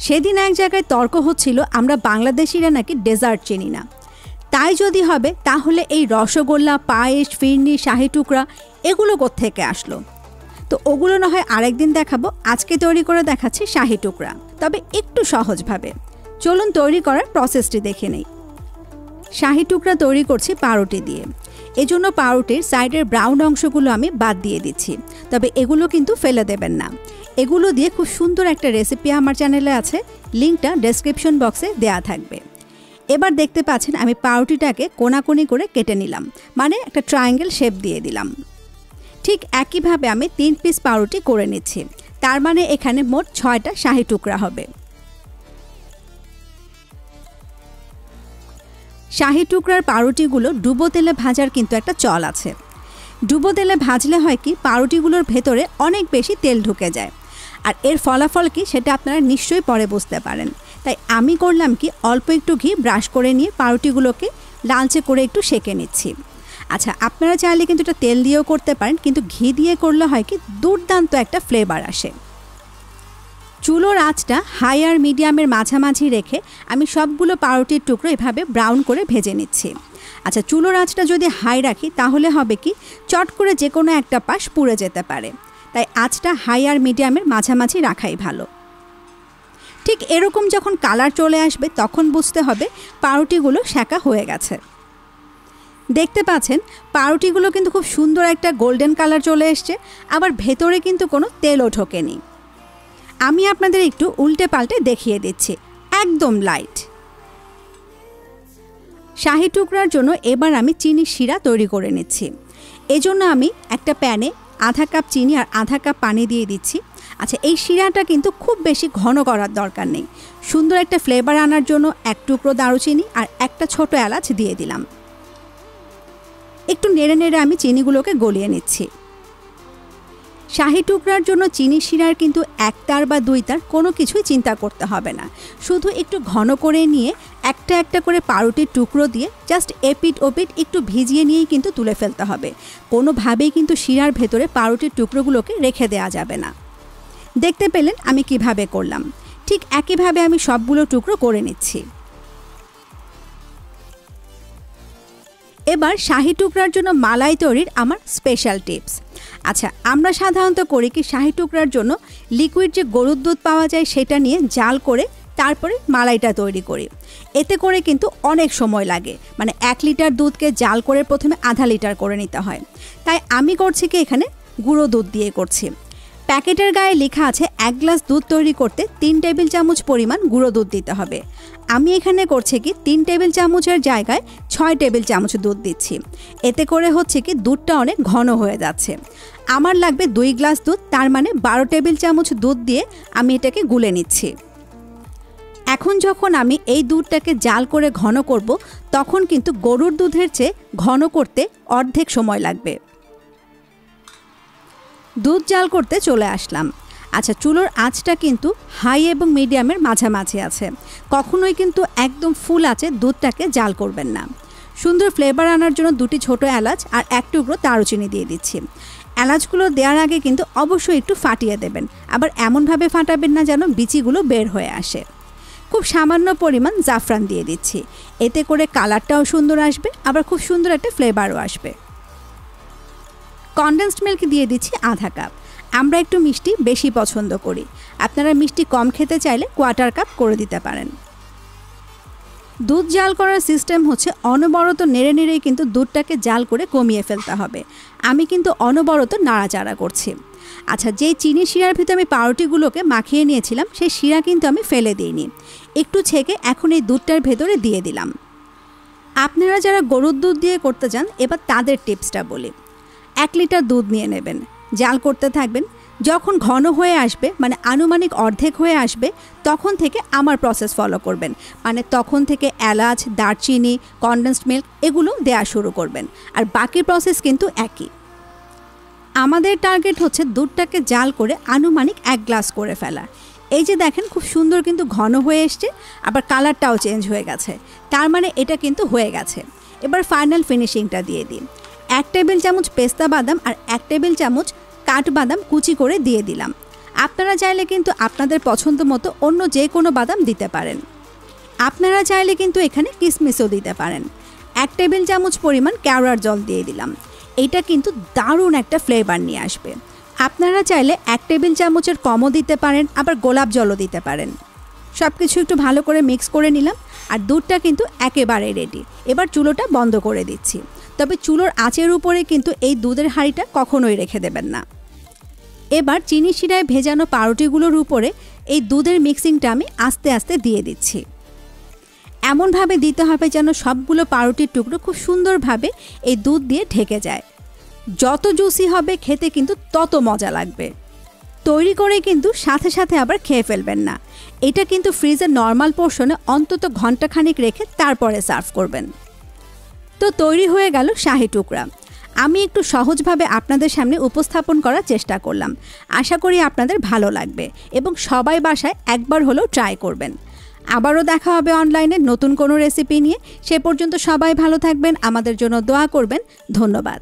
সেদিন এক জায়গায় তর্ক হচ্ছিল আমরা বাংলাদেশিরা নাকি ডেজার্ট চিনি না। তাই যদি হবে তাহলে এই রসগোল্লা, পায়েস, ফিরনি, শাহী টুকরা এগুলো কোত্থেকে আসলো? তো ওগুলো না হয় আরেকদিন দেখাবো। আজকে তৈরি করে দেখাচ্ছি শাহী টুকরা, তবে একটু সহজভাবে। চলুন তৈরি করার প্রসেসটি দেখে নেই। শাহী টুকরা তৈরি করছি পাউরুটি দিয়ে। এজন্য পাউরুটির সাইডের ব্রাউন অংশগুলো আমি বাদ দিয়ে দিচ্ছি, তবে এগুলো কিন্তু ফেলে দেবেন না। এগুলো দিয়ে খুব সুন্দর একটা রেসিপি আমার চ্যানেলে আছে, লিঙ্কটা ডেসক্রিপশন বক্সে দেয়া থাকবে। এবার দেখতে পাচ্ছেন আমি পাউরুটিটাকে কোনাকুনি করে কেটে নিলাম, মানে একটা ট্রায়াঙ্গেল শেপ দিয়ে দিলাম। ঠিক একইভাবে আমি 3 পিস পাউরুটি করে নিচ্ছি, তার মানে এখানে মোট 6টা শাহী টুকরা হবে। শাহী টুকরার পাউরুটিগুলো ডুবো তেলে ভাজার কিন্তু একটা চল আছে। ডুবো তেলে ভাজলে হয় কি, পাউরুটিগুলোর ভেতরে অনেক বেশি তেল ঢুকে যায়, আর এর ফলাফল কি সেটা আপনারা নিশ্চয়ই পরে বুঝতে পারেন। তাই আমি করলাম কি, অল্প একটু ঘি ব্রাশ করে নিয়ে পাউরুটিগুলোকে লালচে করে একটু সেঁকে নিচ্ছি। আচ্ছা, আপনারা চাইলে কিন্তু এটা তেল দিয়েও করতে পারেন, কিন্তু ঘি দিয়ে করলে হয় কি দুর্দান্ত একটা ফ্লেভার আসে। চুলোর আঁচটা হাই আর মিডিয়ামের মাঝামাঝি রেখে আমি সবগুলো পাউরুটির টুকরো এভাবে ব্রাউন করে ভেজে নিচ্ছি। আচ্ছা, চুলোর আঁচটা যদি হাই রাখি তাহলে হবে কি, চট করে যে কোনো একটা পাশ পুড়ে যেতে পারে। তাই আঁচটা হাই আর মিডিয়ামের মাঝামাঝি রাখাই ভালো। ঠিক এরকম যখন কালার চলে আসবে তখন বুঝতে হবে পাউরুটিগুলো সেঁকা হয়ে গেছে। দেখতে পাচ্ছেন পাউরুটিগুলো কিন্তু খুব সুন্দর একটা গোল্ডেন কালার চলে এসছে, আবার ভেতরে কিন্তু কোনো তেলও ঢোকেনি। আমি আপনাদের একটু উল্টে পাল্টে দেখিয়ে দিচ্ছি, একদম লাইট। শাহী টুকরার জন্য এবার আমি চিনির শিরা তৈরি করে নিচ্ছি। এজন্য আমি একটা প্যানে আধা কাপ চিনি আর আধা কাপ পানি দিয়ে দিচ্ছি। আচ্ছা, এই শিরাটা কিন্তু খুব বেশি ঘন করার দরকার নেই। সুন্দর একটা ফ্লেভার আনার জন্য 1 টুকরো দারুচিনি আর একটা ছোট এলাচ দিয়ে দিলাম। একটু নেড়ে নেড়ে আমি চিনিগুলোকে গলিয়ে নিচ্ছি। শাহী টুকরার জন্য চিনি শিরার কিন্তু 1 তার বা 2 তার কোনো কিছুই চিন্তা করতে হবে না। শুধু একটু ঘন করে নিয়ে একটা একটা করে পাউরুটির টুকরো দিয়ে জাস্ট এপিট ওপিট একটু ভিজিয়ে নিয়েই কিন্তু তুলে ফেলতে হবে। কোনোভাবেই কিন্তু শিরার ভেতরে পাউরুটির টুকরোগুলোকে রেখে দেওয়া যাবে না। দেখতে পেলেন আমি কিভাবে করলাম, ঠিক একইভাবে আমি সবগুলো টুকরো করে নিচ্ছি। এবার শাহী টুকরার জন্য মালাই তৈরির আমার স্পেশাল টিপস। আচ্ছা, আমরা সাধারণত করি কি, শাহী টুকরার জন্য লিকুইড যে গরুর দুধ পাওয়া যায় সেটা নিয়ে জাল করে তারপরে মালাইটা তৈরি করি। এতে করে কিন্তু অনেক সময় লাগে, মানে 1 লিটার দুধকে জাল করে প্রথমে আধা লিটার করে নিতে হয়। তাই আমি করছি কি, এখানে গুঁড়ো দুধ দিয়ে করছি। প্যাকেটের গায়ে লেখা আছে 1 গ্লাস দুধ তৈরি করতে 3 টেবিল চামচ পরিমাণ গুঁড়ো দুধ দিতে হবে। আমি এখানে করছি কি 3 টেবিল চামচের জায়গায় 6 টেবিল চামচ দুধ দিচ্ছি। এতে করে হচ্ছে কি দুধটা অনেক ঘন হয়ে যাচ্ছে। আমার লাগবে 2 গ্লাস দুধ, তার মানে 12 টেবিল চামচ দুধ দিয়ে আমি এটাকে গুলে নিচ্ছি। এখন যখন আমি এই দুধটাকে জাল করে ঘন করব, তখন কিন্তু গরুর দুধের চেয়ে ঘন করতে অর্ধেক সময় লাগবে। দুধ জাল করতে চলে আসলাম। আচ্ছা, চুলোর আঁচটা কিন্তু হাই এবং মিডিয়ামের মাঝামাঝি আছে। কখনোই কিন্তু একদম ফুল আঁচে দুধটাকে জাল করবেন না। সুন্দর ফ্লেভার আনার জন্য 2টি ছোট এলাচ আর 1 টুকরো দারুচিনি দিয়ে দিচ্ছি। এলাচগুলো দেওয়ার আগে কিন্তু অবশ্যই একটু ফাটিয়ে দেবেন, আবার এমনভাবে ফাটাবেন না যেন বিচিগুলো বের হয়ে আসে। খুব সামান্য পরিমাণ জাফরান দিয়ে দিচ্ছি। এতে করে কালারটাও সুন্দর আসবে, আবার খুব সুন্দর একটা ফ্লেভারও আসবে। কনডেন্সড মিল্ক দিয়ে দিচ্ছি আধা কাপ। আমরা একটু মিষ্টি বেশি পছন্দ করি, আপনারা মিষ্টি কম খেতে চাইলে 1/4 কাপ করে দিতে পারেন। দুধ জাল করার সিস্টেম হচ্ছে অনবরত নেড়ে নেড়েই কিন্তু দুধটাকে জাল করে কমিয়ে ফেলতে হবে। আমি কিন্তু অনবরত নাড়াচাড়া করছি। আচ্ছা, যেই চিনি শিরার ভিতরে আমি পাউরুটিগুলোকে মাখিয়ে নিয়েছিলাম সেই শিরা কিন্তু আমি ফেলে দিইনি, একটু ছেঁকে এখন এই দুধটার ভেতরে দিয়ে দিলাম। আপনারা যারা গরুর দুধ দিয়ে করতে চান, এবার তাদের টিপসটা বলি। 1 লিটার দুধ নিয়ে নেবেন, জাল করতে থাকবেন। যখন ঘন হয়ে আসবে, মানে আনুমানিক অর্ধেক হয়ে আসবে, তখন থেকে আমার প্রসেস ফলো করবেন। মানে তখন থেকে এলাচ, দারচিনি, কনডেন্সড মিল্ক এগুলো দেওয়া শুরু করবেন। আর বাকি প্রসেস কিন্তু একই। আমাদের টার্গেট হচ্ছে দুধটাকে জাল করে আনুমানিক 1 গ্লাস করে ফেলা। এই যে দেখেন খুব সুন্দর কিন্তু ঘন হয়ে এসছে, আবার কালারটাও চেঞ্জ হয়ে গেছে, তার মানে এটা কিন্তু হয়ে গেছে। এবার ফাইনাল ফিনিশিংটা দিয়ে দিন। 1 টেবিল চামচ পেস্তা বাদাম আর 1 টেবিল চামচ কাঠবাদাম কুচি করে দিয়ে দিলাম। আপনারা চাইলে কিন্তু আপনাদের পছন্দ মতো অন্য যে কোনো বাদাম দিতে পারেন। আপনারা চাইলে কিন্তু এখানে কিশমিশও দিতে পারেন। 1 টেবিল চামচ পরিমাণ কেওড়ার জল দিয়ে দিলাম। এটা কিন্তু দারুণ একটা ফ্লেভার নিয়ে আসবে। আপনারা চাইলে 1 টেবিল চামচের কমও দিতে পারেন, আবার গোলাপ জলও দিতে পারেন। সব কিছু একটু ভালো করে মিক্স করে নিলাম, আর দুধটা কিন্তু একেবারে রেডি। এবার চুলোটা বন্ধ করে দিচ্ছি। তবে চুলোর আঁচের উপরে কিন্তু এই দুধের হাঁড়িটা কখনোই রেখে দেবেন না। এবার চিনি শিরায় ভেজানো পাউরুটিগুলোর উপরে এই দুধের মিক্সিংটা আমি আস্তে আস্তে দিয়ে দিচ্ছি। এমনভাবে দিতে হবে যেন সবগুলো পাউরুটির টুকরো খুব সুন্দরভাবে এই দুধ দিয়ে ঢেকে যায়। যত জুসি হবে খেতে কিন্তু তত মজা লাগবে। তৈরি করে কিন্তু সাথে সাথে আবার খেয়ে ফেলবেন না। এটা কিন্তু ফ্রিজের নর্মাল পোর্শনে অন্তত ঘন্টাখানিক রেখে তারপরে সার্ভ করবেন। তো তৈরি হয়ে গেল শাহী টুকরা। আমি একটু সহজভাবে আপনাদের সামনে উপস্থাপন করার চেষ্টা করলাম। আশা করি আপনাদের ভালো লাগবে এবং সবাই বাসায় একবার হলেও ট্রাই করবেন। আবারও দেখা হবে অনলাইনে নতুন কোনো রেসিপি নিয়ে। সে পর্যন্ত সবাই ভালো থাকবেন, আমাদের জন্য দোয়া করবেন। ধন্যবাদ।